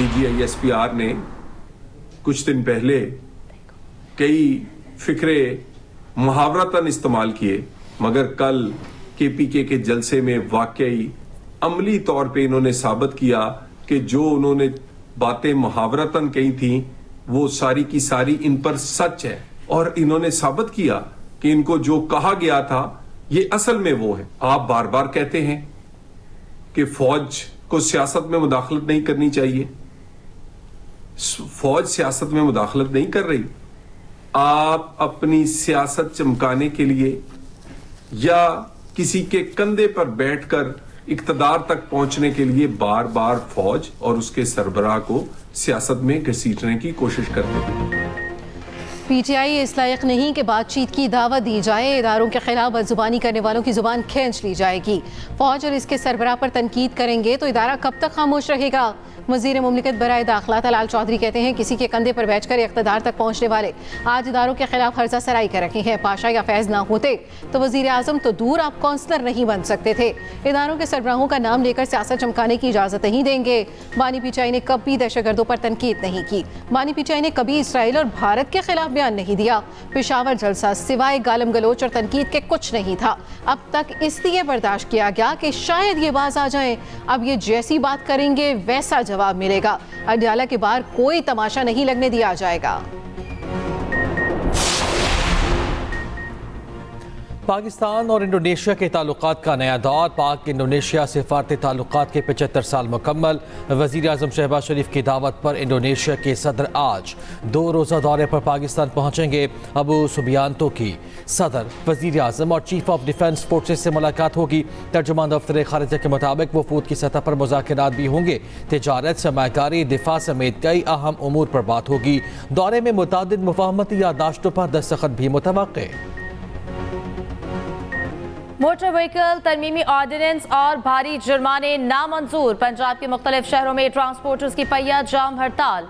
DGISPR ने कुछ दिन पहले कई फिक्रे मुहावरतन इस्तेमाल किए, मगर कल KPK के जलसे में वाकई अमली तौर पे इन्होंने साबित किया कि जो उन्होंने बातें मुहावरतन कही थी वो सारी की सारी इन पर सच है, और इन्होंने साबित किया कि इनको जो कहा गया था ये असल में वो है। आप बार बार कहते हैं कि फौज को सियासत में मुदाखलत नहीं करनी चाहिए। फौज सियासत में मुदाखलत नहीं कर रही। आप अपनी सियासत चमकाने के लिए या किसी के कंधे पर बैठकर इक्तदार तक पहुंचने के लिए बार बार फौज और उसके सरबराह को सियासत में घसीटने की कोशिश करते हैं। PTI इस लायक नहीं कि बातचीत की दावत दी जाए। इदारों के खिलाफ बदजुबानी करने वालों की जुबान खींच ली जाएगी। फौज और इसके सरबराह पर तनकीद करेंगे तो इदारा कब तक खामोश रहेगा? वज़ीर मुमलिकत बराए दाखिला तलाल चौधरी कहते हैं किसी के कंधे पर बैठकर इक़्तिदार तक पहुंचने वाले आज इदारों के खिलाफ हर्जा सराई कर रखे हैं। पाशा या फैज़ ना होते तो वज़ीर आज़म तो दूर आप काउंसलर नहीं बन सकते थे। इदारों के सरबराहों का नाम लेकर सियासत चमकाने की इजाज़त नहीं देंगे। बानी PTI ने कभी दहशतगर्दों पर तनकीद नहीं की। बानी PTI ने कभी इसराइल और भारत के खिलाफ बयान नहीं दिया। पेशावर जलसा सिवाय गालम गलोच और तनकीद के कुछ नहीं था। अब तक इसलिए बर्दाश्त किया गया कि शायद ये बाज आ जाएं। अब ये जैसी बात करेंगे वैसा जवाब मिलेगा। अडयाला के बाहर कोई तमाशा नहीं लगने दिया जाएगा। पाकिस्तान और इंडोनेशिया के ताल्लुकात का नया दौर। पाक इंडोनेशिया सिफारती ताल्लुकात के 75 साल मुकम्मल। वज़ीर आज़म शहबाज शरीफ की दावत पर इंडोनेशिया के सदर आज 2 रोज़ा दौरे पर पाकिस्तान पहुँचेंगे। अबू सुबियांतो की सदर, वज़ीर आज़म और चीफ ऑफ डिफेंस फोर्सेस से मुलाकात होगी। तर्जुमान दफ्तर खारिजा के मुताबिक वफूद की सतह पर मुज़ाकरात भी होंगे। तिजारत, सरमायाकारी, दिफा समेत कई अहम उमूर पर बात होगी। दौरे में मुतादिद मुफाहमती यादाश्तों पर दस्तखत भी मुतवक्के। मोटर व्हीकल तरमीमी ऑर्डिनेंस और भारी जुर्माने नामंजूर। पंजाब के मुख्तलिफ शहरों में ट्रांसपोर्टर्स की पहिया जाम हड़ताल।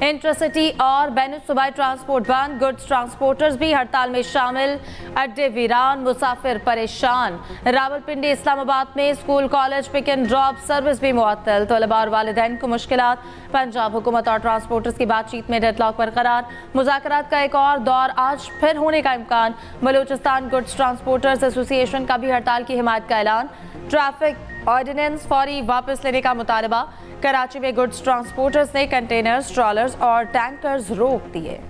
इंटरसिटी और बैन सूबाई ट्रांसपोर्ट बंद। गुड्स ट्रांसपोर्टर्स भी हड़ताल में शामिल। अड्डे वीरान, मुसाफिर परेशान। रावलपिंडी, इस्लामाबाद में school college pick and drop service भी मुअत्तल। तलबा और वालिदैन को मुश्किलात। पंजाब हुकूमत और ट्रांसपोर्टर्स की बातचीत में डेडलॉक बरकरार। मुज़ाकरात का एक और दौर आज फिर होने का इम्कान। बलूचिस्तान गुड्स ट्रांसपोर्टर्स एसोसिएशन का भी हड़ताल की हिमायत का ऐलान। ट्रैफिक ऑर्डिनेंस फौरी वापस लेने का मुतालबा। कराची में गुड्स ट्रांसपोर्टर्स ने कंटेनर्स, ट्रॉलर्स और टैंकर्स रोक दिए।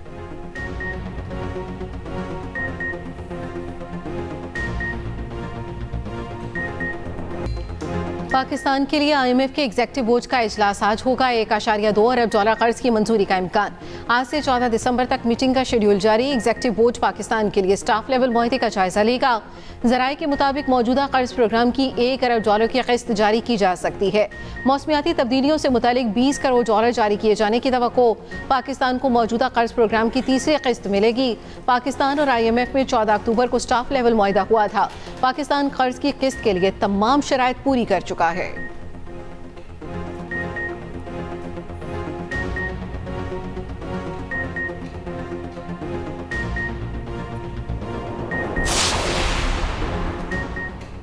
पाकिस्तान के लिए IMF के एग्जेक्टिव बोर्ड का इजलास आज होगा। $1.2 अरब कर्ज की मंजूरी का इम्कान। आज से 14 दिसंबर तक मीटिंग का शेड्यूल जारी। एग्जेक्टिव बोर्ड पाकिस्तान के लिए स्टाफ लेवल मुआहदे का जायजा लेगा। ज़राए के मुताबिक मौजूदा कर्ज प्रोग्राम की $1 अरब की किस्त जारी की जा सकती है। मौसमियाती तब्दीलियों से मुतालिक $20 करोड़ जारी किए जाने की तवक्को। पाकिस्तान को मौजूदा कर्ज प्रोग्राम की तीसरी किस्त मिलेगी। पाकिस्तान और IMF में 14 अक्टूबर को स्टाफ लेवल मुआहदा हुआ था। पाकिस्तान कर्ज की किस्त के लिए तमाम शराइत पूरी कर चुका है।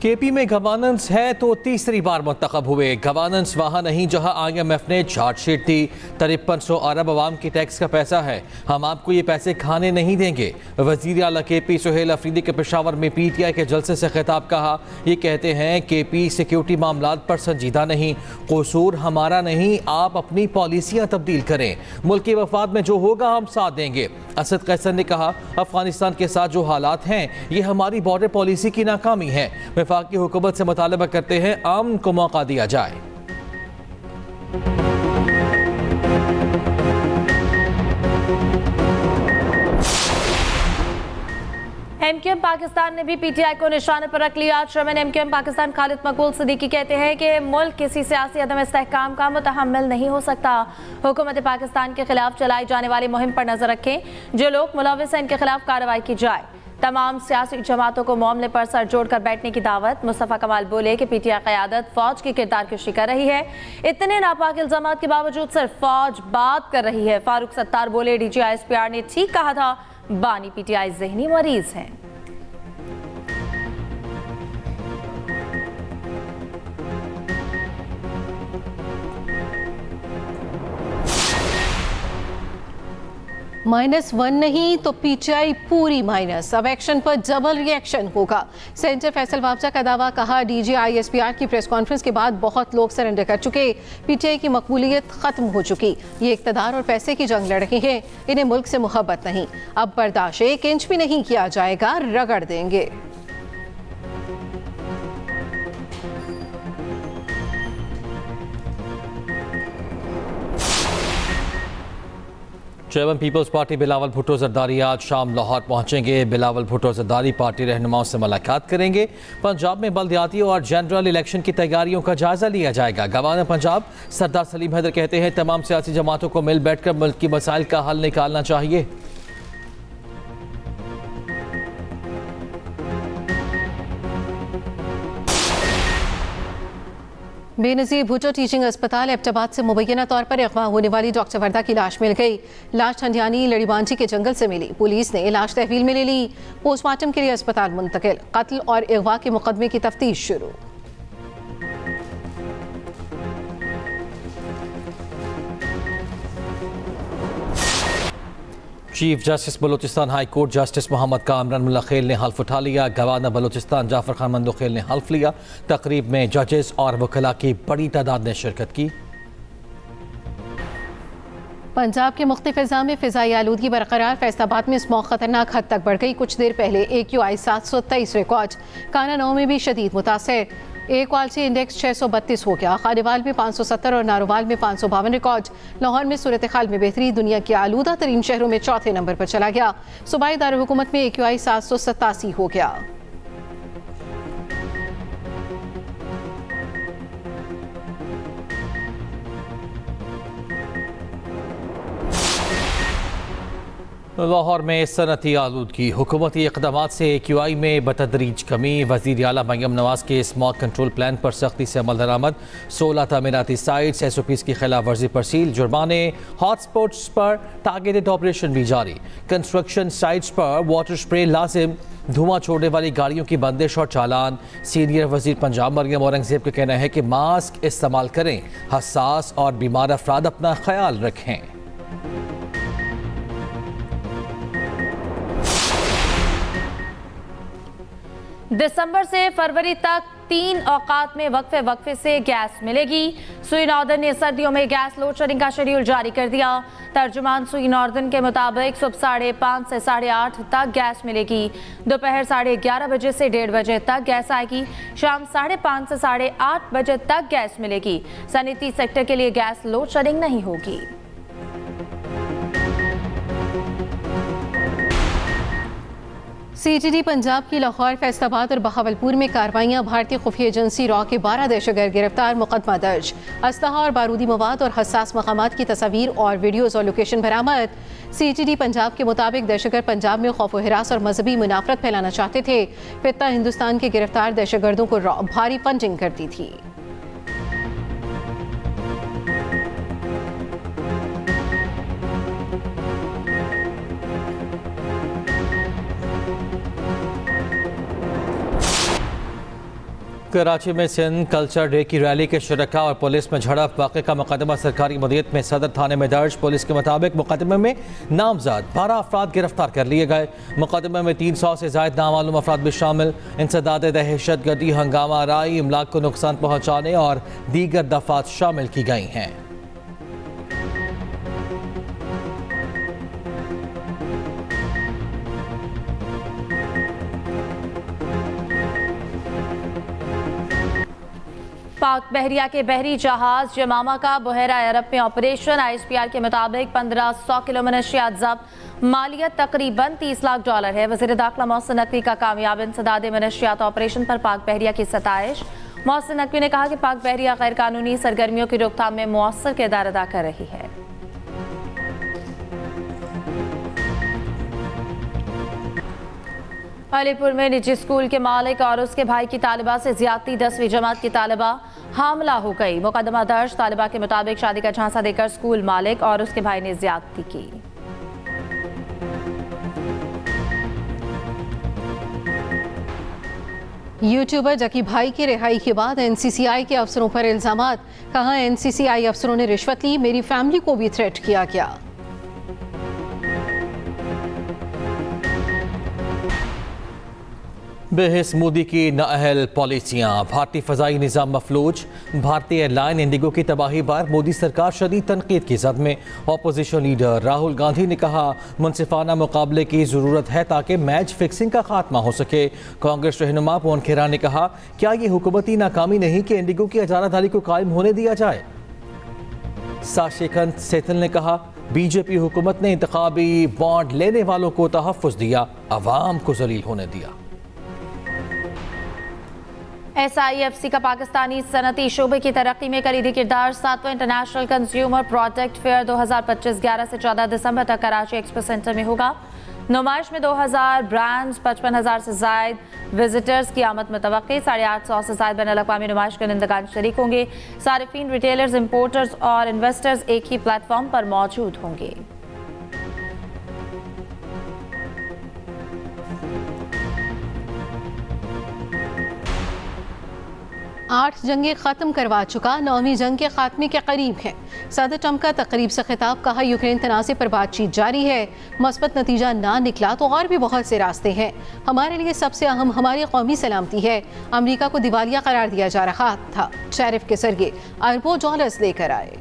KP में गवर्नेंस है तो तीसरी बार मुंतखब हुए। गवर्नेंस वहाँ नहीं जहाँ IMF ने चार्जशीट दी। 5300 अरब आवाम की टैक्स का पैसा है, हम आपको ये पैसे खाने नहीं देंगे। वज़ीर आला KP सुहेल अफरीदी के पेशावर में PTI के जलसे से खिताब कहा। ये कहते हैं KP सिक्योरिटी मामलात पर संजीदा नहीं, कसूर हमारा नहीं, आप अपनी पॉलिसियाँ तब्दील करें, मुल्क के वफाद में जो होगा हम साथ देंगे। असद कैसर ने कहा अफगानिस्तान के साथ जो हालात हैं ये हमारी बॉर्डर पॉलिसी की नाकामी है। वफाकी हुकूमत से मुतालबा करते हैं अमन को मौका दिया जाए। MQM पाकिस्तान ने भी PTI को निशाने पर रख लिया। चेयरमैन MQM पाकिस्तान खालिद मकबूल सिद्दीकी कहते हैं कि मुल्क किसी सियासी अदम इस्तेहकाम का मुतहम्मिल नहीं हो सकता। हुकूमत पाकिस्तान के खिलाफ चलाई जाने वाली मुहिम पर नजर रखें, जो लोग मुलविस हैं इनके खिलाफ कार्रवाई की जाए। तमाम सियासी जमातों को मामले पर सर जोड़कर बैठने की दावत। मुस्तफ़ा कमाल बोले कि PTI क़यादत फौज की किरदार कशी कर रही है, इतने नापाक इल्ज़ामात के बावजूद सिर्फ फौज बात कर रही है। फारूक सत्तार बोले DGISPR ने ठीक कहा था, बानी PTI ज़हनी मरीज हैं। -1 नहीं तो पीटीआई पूरी माइनस। अब एक्शन पर डबल रिएक्शन होगा। सेंटर फैसल वापसा का दावा, कहा DGISPR की प्रेस कॉन्फ्रेंस के बाद बहुत लोग सरेंडर कर चुके, पीटीआई की मकबूलियत खत्म हो चुकी, ये इक़्तिदार और पैसे की जंग लड़ रहे हैं, इन्हें मुल्क से मोहब्बत नहीं, अब बर्दाश्त 1 इंच भी नहीं किया जाएगा, रगड़ देंगे। Chairman Peoples Party Bilawal Bhutto Zardari आज शाम लाहौर पहुंचेंगे। बिलावल भुट्टो जरदारी पार्टी रहनुमाओं से मुलाकात करेंगे। पंजाब में बल्दियाती और जनरल इलेक्शन की तैयारियों का जायजा लिया जाएगा। गवर्नर पंजाब सरदार सलीम हैदर कहते हैं तमाम सियासी जमातों को मिल बैठकर मुल्क की मसाइल का हल निकालना चाहिए। बेनज़ीर भुट्टो टीचिंग अस्पताल एबटाबाद से मुबैना तौर पर अगवा होने वाली डॉक्टर वर्दा की लाश मिल गई। लाश ठंडियानी लड़ीबांझी के जंगल से मिली। पुलिस ने लाश तहवील में ले ली, पोस्टमार्टम के लिए अस्पताल मुंतकिल। कत्ल और अगवा के मुकदमे की तफ्तीश शुरू। Chief justice Balochistan high court justice Mohammad Kamran Mulla Khel ने हल्फ उठा लिया। गवर्नर बलूचिस्तान जाफर खान मंदोखेल ने हल्फ लिया। तकरीब में जजेस और वकला की बड़ी तादाद ने शिरकत की। पंजाब के मुख्तलिफ अज़्ज़ा में फ़िज़ाई आलूदगी बरकरार। फैसलाबाद में स्मॉग खतरनाक हद तक बढ़ गई। कुछ देर पहले AQI 723 रिकॉर्ड। कानानौ में भी शदीद मुतासर। एयर क्वालिटी इंडेक्स 632 हो गया। खानेवाल में 570 और नारोवाल में 552 रिकॉर्ड। लाहौर में सूरत हाल में बेहतरी, दुनिया के आलूदा तरीन शहरों में चौथे नंबर पर चला गया। सूबाई दारुल-हुकूमत में AQI 787 हो गया। लाहौर में सनती आलूदगी, हुकूमती इक़दामात से AQI में बतदरीज कमी। वज़ीर आला मरियम नवाज के स्मॉग कंट्रोल प्लान पर सख्ती से अमल दरामद। 16 तमीराती साइट्स SOPs की खिलाफ वर्जी पर सील। जुर्माने, हॉट स्पॉट्स पर टारगेटेड ऑपरेशन भी जारी। कंस्ट्रक्शन साइट्स पर वाटर स्प्रे लाजिम। धुआं छोड़ने वाली गाड़ियों की बंदिश और चालान। सीनियर वज़ीर पंजाब मरियम औरंगज़ेब का कहना है कि मास्क इस्तेमाल करें, हसास और बीमार अफराद अपना ख्याल रखें। दिसंबर से फरवरी तक 3 औकात में वक्फे से गैस मिलेगी। सुई नॉर्दर्न ने सर्दियों में गैस लोड शेडिंग का शेड्यूल जारी कर दिया। तर्जुमान सुई नॉर्दर्न के मुताबिक सुबह 5:30 से 8:30 तक गैस मिलेगी। दोपहर 11:30 बजे से 1:30 बजे तक गैस आएगी। शाम 5:30 से 8:30 बजे तक गैस मिलेगी। सनती सेक्टर के लिए गैस लोड शेडिंग नहीं होगी। CGD पंजाब की लाहौर, फैसलाबाद और बहावलपुर में कार्रवाइयां। भारतीय खुफिया एजेंसी रॉ के 12 दहशतगर्द गिरफ्तार, मुकदमा दर्ज। असलहा और बारूदी मवाद और हसास मकामात की तस्वीर और वीडियोज़ और लोकेशन बरामद। CGD पंजाब के मुताबिक दहशतगर्द पंजाब में खौफ व हिरास और मजहबी मुनाफरत फैलाना चाहते थे। फित्ता हिंदुस्तान के गिरफ्तार दहशतगर्दों को रॉ भारी फंडिंग करती थी। कराची में सिंध कल्चर डे की रैली के शुरका और पुलिस में झड़प। वाक़े का मुकदमा सरकारी मदीयत में सदर थाने में दर्ज। पुलिस के मुताबिक मुकदमे में नामजद 12 अफराद गिरफ्तार कर लिए गए। मुकदमे में 300 से ज़ायद नामालूम अफराद भी शामिल। इंसदाद दहशत गर्दी, हंगामा आराई, इमलाक को नुकसान पहुँचाने और दीगर दफात शामिल की गई हैं। पाक बहरिया के बहरी जहाज जमामा का बहरा अरब में ऑपरेशन। ISPR के मुताबिक 1500 किलो मनशियात जब्त। मालियत तकरीबन $30 लाख है। वज़ीर दाखिला मोहसिन नकवी का कामयाब इंसदाद मनशियात ऑपरेशन पर पाक बहरिया की सताइश। मोहसिन नकवी ने कहा कि पाक बहरिया गैर कानूनी सरगर्मियों की रोकथाम में मौसर किरदार अदा कर रही है। अलीपुर में निजी स्कूल के मालिक और उसके भाई की तालिबा से ज्यादती। 10वीं जमात की तालिबा हामला हो गई। मुकदमा दर्ज। तालिबा के मुताबिक शादी का झांसा देकर स्कूल मालिक और उसके भाई ने ज्यादती की। यूट्यूबर जकी भाई की रिहाई के बाद NCCI के अफसरों पर इल्जामात। कहा NCCI अफसरों ने रिश्वत ली, मेरी फैमिली को भी थ्रेट किया गया। बेहिस मोदी की नाअहल पॉलिसियाँ, भारतीय फ़ज़ाई निज़ाम मफलूज। भारतीय एयरलाइन इंडिगो की तबाही पर मोदी सरकार शदीद तनकीद की ज़द में। अपोजिशन लीडर राहुल गांधी ने कहा मुनसिफाना मुकाबले की ज़रूरत है ताकि मैच फिक्सिंग का खात्मा हो सके। कांग्रेस रहनुमा पवन खेरा ने कहा क्या ये हुकूमती नाकामी नहीं कि इंडिगो की इजारादारी को कायम होने दिया जाए। साशिकंत सेतल ने कहा बीजेपी हुकूमत ने इंतखाबी बॉन्ड लेने वालों को तहफ़्फ़ुज़ दिया, अवाम को जलील होने दिया। SIFC का पाकिस्तानी सनती शोबे की तरक्की में कलीदी किरदार। 7वां इंटरनेशनल कंज्यूमर प्रोडक्ट फेयर 2025 11 से 14 दिसंबर तक कराची एक्सपो सेंटर में होगा। नुमाइश में 2000 ब्रांड्स, 55,000 से जायद विजिटर्स की आमद मुतवक्की। 850 से जायद बैनुल-अक़वामी नुमाइश के नुमाइंदगान शरीक होंगे। सारिफीन, रिटेलर्स, इम्पोर्टर्स और इन्वेस्टर्स एक ही प्लेटफॉर्म पर मौजूद होंगे। 8 जंगें ख़त्म करवा चुका, 9वीं जंग के खात्मे के करीब है। सदर ट्रंप का तकरीब से खिताब, कहा यूक्रेन तनाज़े पर बातचीत जारी है। मस्बत नतीजा ना निकला तो और भी बहुत से रास्ते हैं। हमारे लिए सबसे अहम हमारी कौमी सलामती है। अमरीका को दिवालिया करार दिया जा रहा था, टैरिफ के जरिए अरबों डॉलर्स लेकर आए।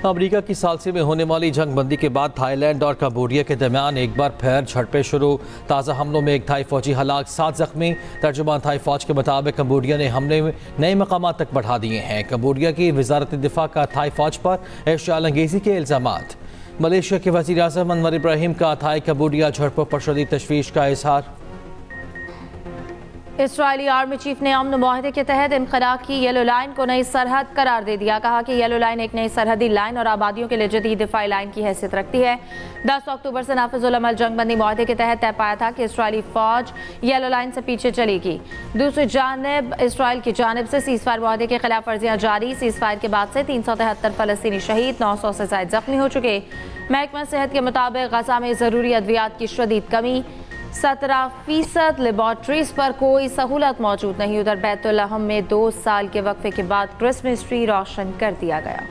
अमरीका की सालसे में होने वाली जंग बंदी के बाद थाईलैंड और कंबोडिया के दरमियान एक बार फिर झड़पें शुरू। ताज़ा हमलों में एक थाई फौजी हलाक, 7 जख्मी। तर्जुमान थाई फौज के मुताबिक कंबोडिया ने हमले में नए मकाम तक बढ़ा दिए हैं। कंबोडिया की वजारत दिफा का थाई फौज पर इश्तिआल अंगेज़ी के इल्ज़ामात। मलेशिया के वज़ीर आज़म अनवर इब्राहिम का थाई कंबोडिया झड़पों पर शदीद तशवीश का इजहार। इसराइली आर्मी चीफ ने अमन मुआहदे के तहत इनखला की येलो लाइन को नई सरहद करार दे दिया। कहा कि येलो लाइन एक नई सरहदी लाइन और आबादियों के लिए जदीद दिफाई लाइन की हैसियत रखती है। 10 अक्टूबर से नाफिजुल अमल जंगबंदी मुआहदे के तहत तय पाया था कि इसराइली फौज येलो लाइन से पीछे चलेगी। दूसरी जानब इसराइल की जानिब से सीज़फायर मुआहदे की खिलाफ वर्जियाँ जारी। सीज़फायर के बाद से 373 फ़लस्तीनी शहीद, 900 से ज़ायद जख्मी हो चुके। महकमा सेहत के मुताबिक गजा में ज़रूरी अद्वियात की शदीद कमी। 17% लेबॉर्ट्रीज पर कोई सहूलत मौजूद नहीं। उधर बैतुल-लहम में 2 साल के वक्फे के बाद क्रिसमस ट्री रोशन कर दिया गया।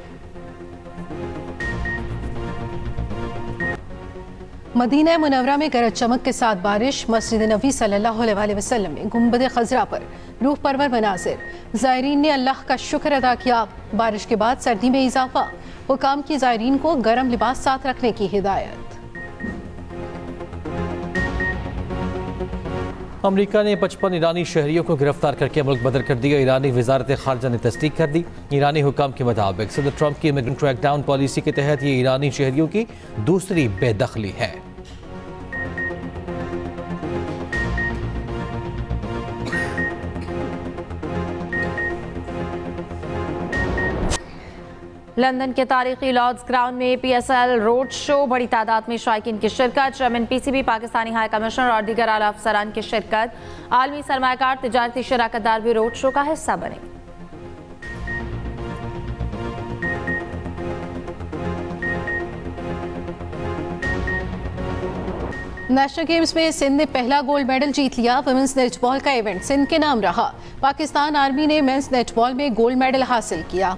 मदीना मुनव्वरा में गरज चमक के साथ बारिश। मस्जिद नबी सल्लल्लाहु अलैहि वसल्लम में गुंबद खजरा पर रूह परवर मनासिर। ज़ायरीन ने अल्लाह का शुक्र अदा किया। बारिश के बाद सर्दी में इजाफा। हुकाम की ज़ायरीन को गर्म लिबास साथ रखने की हिदायत। अमरीका ने 55 ईरानी शहरियों को गिरफ्तार करके मुल्क बदर कर दिया। ईरानी वजारत खारजा ने तस्दीक कर दी। ईरानी हुकाम के मुताबिक सदर ट्रंप की इमिग्रेंट क्रैकडाउन पॉलिसी के तहत ये ईरानी शहरियों की दूसरी बेदखली है। लंदन के तारीखी लॉर्ड्स ग्राउंड में PSL रोड शो, बड़ी तादाद में शायकीन की शिरकत। Chairman PCB, Pakistani high commissioner और दीगर आला अफसरान की शिरकत। आलमी सरमायाकार, तिजारती शराकतदार भी रोड शो का हिस्सा बने। नेशनल गेम्स में सिंध ने पहला गोल्ड मेडल जीत लिया। वुमेन्स नेटबॉल का इवेंट सिंध के नाम रहा। पाकिस्तान आर्मी ने मेंस नेटबॉल में गोल्ड मेडल हासिल किया।